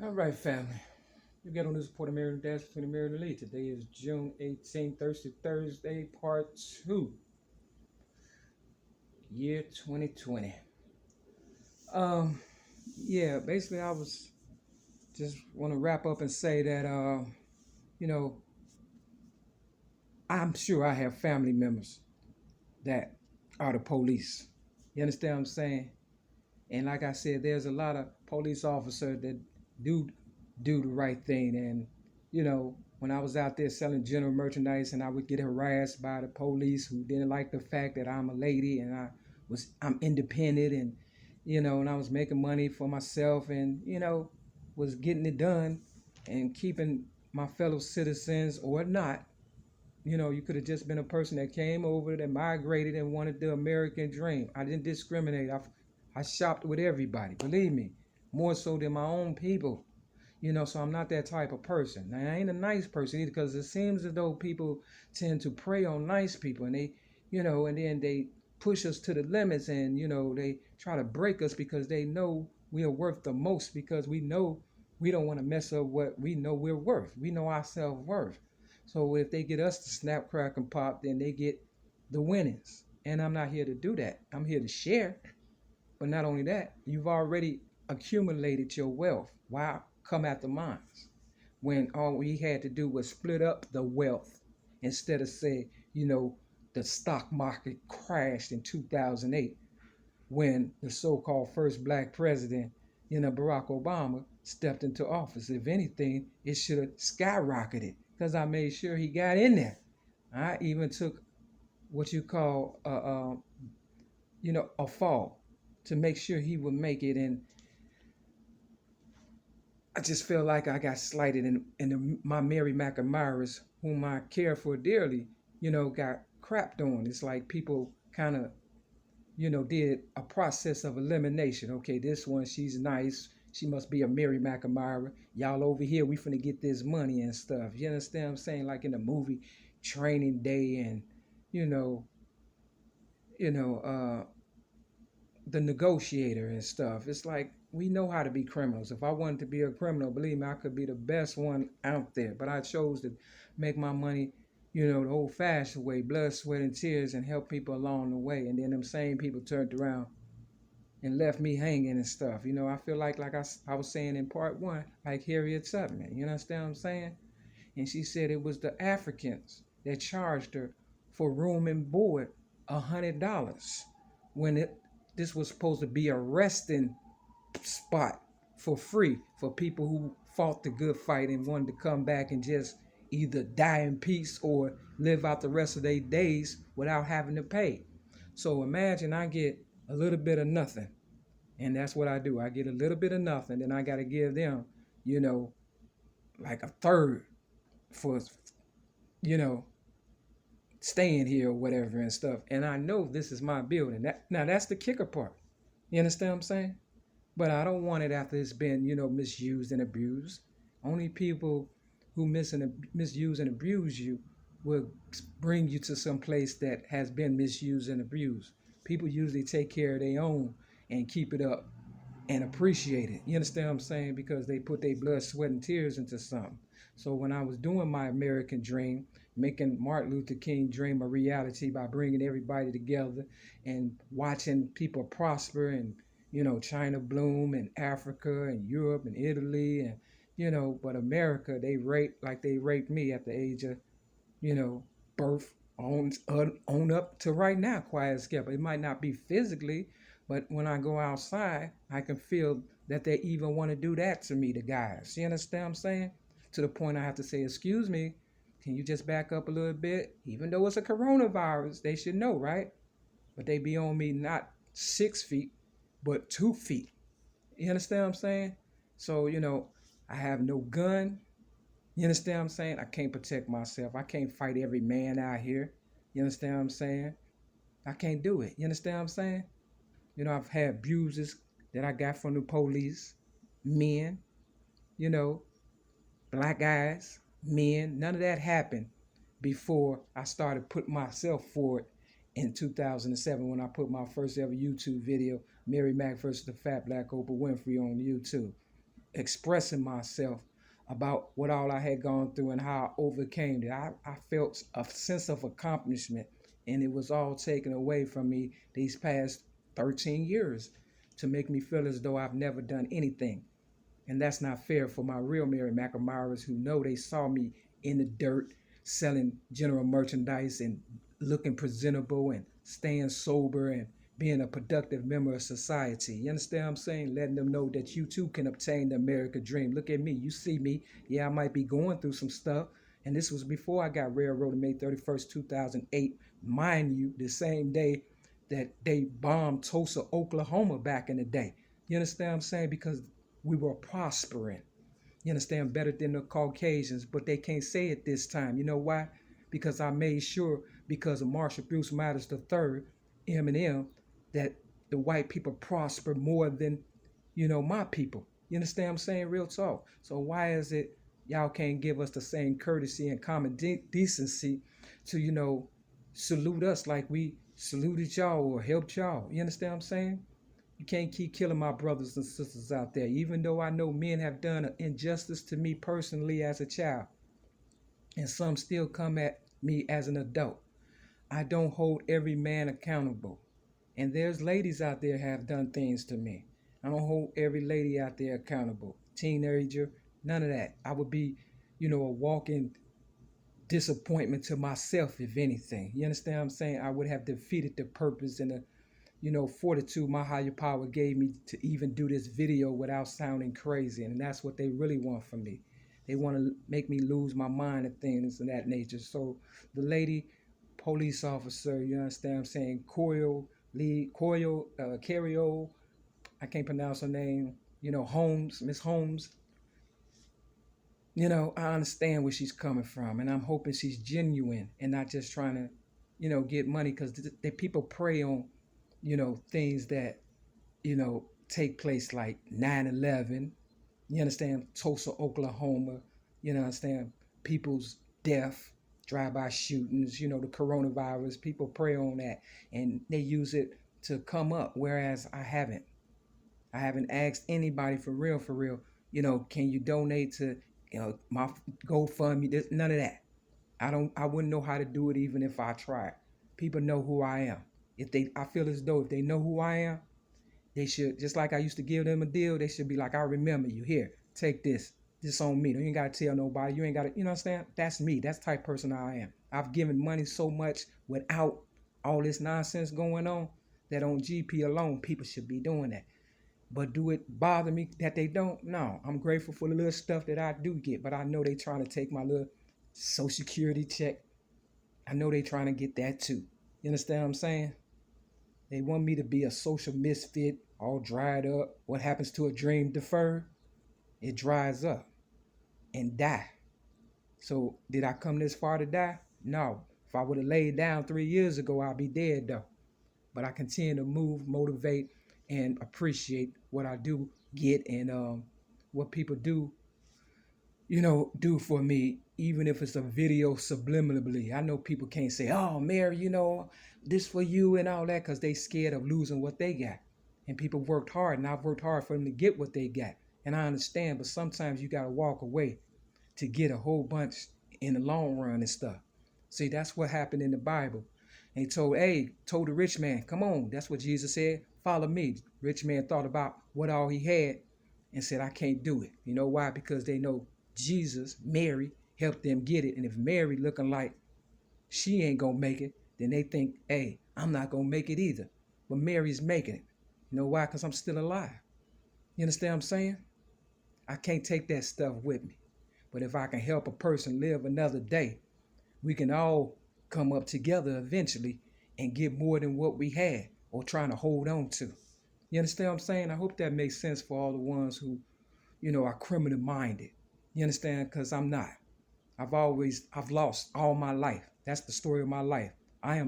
All right, family. You get on this report of Maryland Dash between the Maryland League. Today is June 18th, Thursday, part 2, year 2020. Um, yeah, basically, I was just want to wrap up and say that, you know, I'm sure I have family members that are the police. You understand what I'm saying? And like I said, there's a lot of police officers that do do the right thing. And when I was out there selling general merchandise, and I would get harassed by the police who didn't like the fact that I'm a lady and I'm independent, and and I was making money for myself, and was getting it done and keeping my fellow citizens or not. You could have just been a person that came over, that migrated and wanted the American dream. I didn't discriminate. I shopped with everybody, believe me, more so than my own people. So I'm not that type of person. Now, I ain't a nice person either, because it seems as though people tend to prey on nice people, and and then they push us to the limits, and they try to break us because they know we are worth the most, because we know we don't want to mess up what we know we're worth. We know our self-worth. So if they get us to snap, crack, and pop, then they get the winnings. And I'm not here to do that. I'm here to share. But not only that, you've already accumulated your wealth. Why come after mine? When all we had to do was split up the wealth, instead of say, the stock market crashed in 2008 when the so-called first black president, Barack Obama, stepped into office. If anything, it should have skyrocketed, because I made sure he got in there. I even took what you call a fall to make sure he would make it. And I just feel like I got slighted, and my Mary McAmyras, whom I care for dearly, got crapped on. It's like people kind of, did a process of elimination. Okay, this one, she's nice. She must be a Mary McAmyra. Y'all over here, we finna get this money and stuff. You understand what I'm saying? Like in the movie Training Day, and you know, you know, the negotiator and stuff. It's like, we know how to be criminals. If I wanted to be a criminal, believe me, I could be the best one out there. But I chose to make my money, the old-fashioned way, blood, sweat, and tears, and help people along the way. And then them same people turned around and left me hanging and stuff. I feel like I was saying in part one, like Harriet Tubman. You understand what I'm saying? And she said it was the Africans that charged her for room and board $100, when this was supposed to be a resting spot for free for people who fought the good fight and wanted to come back and just either die in peace or live out the rest of their days without having to pay. So imagine I get a little bit of nothing, and that's what I do. I get a little bit of nothing, then I got to give them, like a third for, you know, staying here or whatever and stuff. And I know this is my building. Now that's the kicker part. You understand what I'm saying? But I don't want it after it's been, misused and abused. Only people who misuse and abuse you will bring you to some place that has been misused and abused. People usually take care of their own and keep it up and appreciate it. You understand what I'm saying? Because they put their blood, sweat, and tears into something. So when I was doing my American dream, making Martin Luther King dream a reality by bringing everybody together and watching people prosper, and China bloom, and Africa and Europe and Italy, and but America, they raped me at the age of birth on up to right now, quiet as kept. It might not be physically, but when I go outside, I can feel that they even want to do that to me, the guys. You understand what I'm saying? To the point I have to say, excuse me, can you just back up a little bit? Even though it's a coronavirus, they should know, right? But they be on me not 6 feet, but 2 feet. You understand what I'm saying? So, I have no gun. You understand what I'm saying? I can't protect myself. I can't fight every man out here. You understand what I'm saying? I can't do it. You understand what I'm saying? I've had bruises that I got from the police, men, black guys, men. None of that happened before I started putting myself forward in 2007, when I put my first ever YouTube video, Mary Mack versus the Fat Black Oprah Winfrey, on YouTube. expressing myself about what all I had gone through and how I overcame it. I felt a sense of accomplishment, and it was all taken away from me these past 13 years to make me feel as though I've never done anything. And that's not fair for my real Mary McNamara's who know they saw me in the dirt selling general merchandise and looking presentable and staying sober and being a productive member of society. You understand what I'm saying? Letting them know that you too can obtain the American dream. Look at me. You see me. Yeah, I might be going through some stuff. And this was before I got railroaded May 31st, 2008. Mind you, the same day that they bombed Tulsa, Oklahoma back in the day. You understand what I'm saying? Because we were prospering. You understand, better than the Caucasians, but they can't say it this time. You know why? Because I made sure, because of Marshall Bruce Matters III, Eminem, that the white people prosper more than, my people. You understand what I'm saying? Real talk. So why is it y'all can't give us the same courtesy and common decency to, salute us like we saluted y'all or helped y'all? You understand what I'm saying? You can't keep killing my brothers and sisters out there, even though I know men have done an injustice to me personally as a child, and some still come at me as an adult. I don't hold every man accountable. And there's ladies out there have done things to me. I don't hold every lady out there accountable. Teenager, none of that. I would be, a walking disappointment to myself, if anything. You understand what I'm saying? I would have defeated the purpose and the fortitude my higher power gave me to even do this video without sounding crazy. And that's what they really want from me. They want to make me lose my mind and things of that nature. So the lady police officer, you understand what I'm saying, CARIOL, I can't pronounce her name, Holmes, Miss Holmes, I understand where she's coming from, and I'm hoping she's genuine and not just trying to, get money, because the people prey on, things that, take place like 9/11, you understand, Tulsa, Oklahoma, you understand, people's death, drive-by shootings, the coronavirus, people prey on that, and they use it to come up, whereas I haven't. I haven't asked anybody for real, can you donate to, my GoFundMe, none of that. I wouldn't know how to do it even if I tried. People know who I am. I feel as though if they know who I am, they should, just like I used to give them a deal, they should be like, I remember you, here, take this on me. You ain't got to tell nobody. You ain't got to, you know what I'm saying? That's me. That's the type of person I am. I've given money so much without all this nonsense going on that on GP alone, people should be doing that. But do it bother me that they don't? No, I'm grateful for the little stuff that I do get, but I know they trying to take my little Social Security check. I know they trying to get that too. You understand what I'm saying? They want me to be a social misfit, all dried up. What happens to a dream deferred? It dries up and die. So did I come this far to die? No. If I would have laid down 3 years ago, I'd be dead though. But I continue to move, motivate, and appreciate what I do get, and what people do, do for me, even if it's a video subliminally. I know people can't say, oh, Mary, this for you and all that, because they scared of losing what they got. And people worked hard, and I've worked hard for them to get what they got. And I understand, but sometimes you got to walk away to get a whole bunch in the long run and stuff. See, that's what happened in the Bible. And he told the rich man, come on. That's what Jesus said. Follow me. Rich man thought about what all he had and said, I can't do it. You know why? Because they know Jesus, Mary, helped them get it. And if Mary looking like she ain't going to make it, then they think, hey, I'm not going to make it either. But Mary's making it. You know why? Because I'm still alive. You understand what I'm saying? I can't take that stuff with me. But if I can help a person live another day, we can all come up together eventually and get more than what we had or trying to hold on to. You understand what I'm saying? I hope that makes sense for all the ones who, are criminal minded. You understand? Because I'm not. I've lost all my life. That's the story of my life. I am